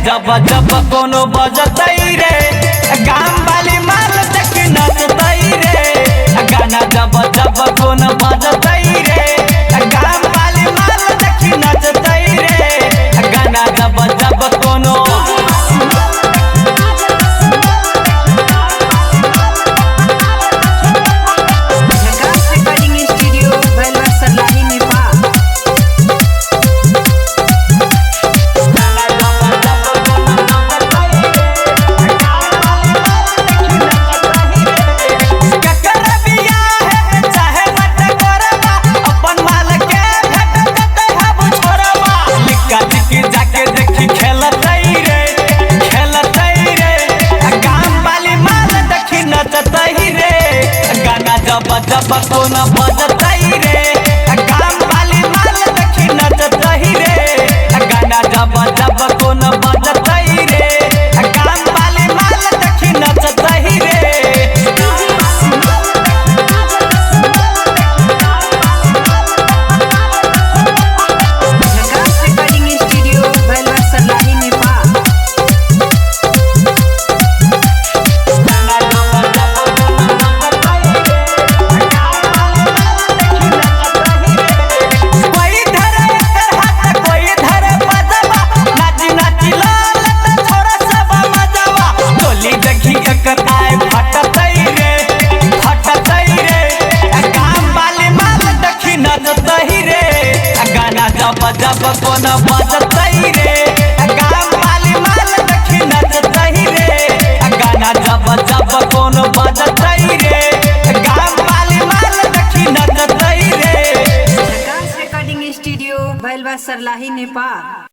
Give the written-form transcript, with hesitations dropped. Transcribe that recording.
जब जब कोनो बजतई रे गाम वाली माल देखी नचतई रे गाना जब जब कोनो बजतई रे गाम वाली माल देखी नचतई रे गाना जब जब कोनो जब कोनो बजतई रे गाम वाली माल देखी नचतई रे गाना जब जब कोनो बजतई रे गाम वाली माल देखी नचतई रे जब कोनो बजतई रे गाम वाली माल देखी नचतई रे गाना जब जब कोनो बजतई रे गाम वाली माल देखी नचतई रे। रिकॉर्डिंग स्टूडियो भैलवा सरलाही नेपाल।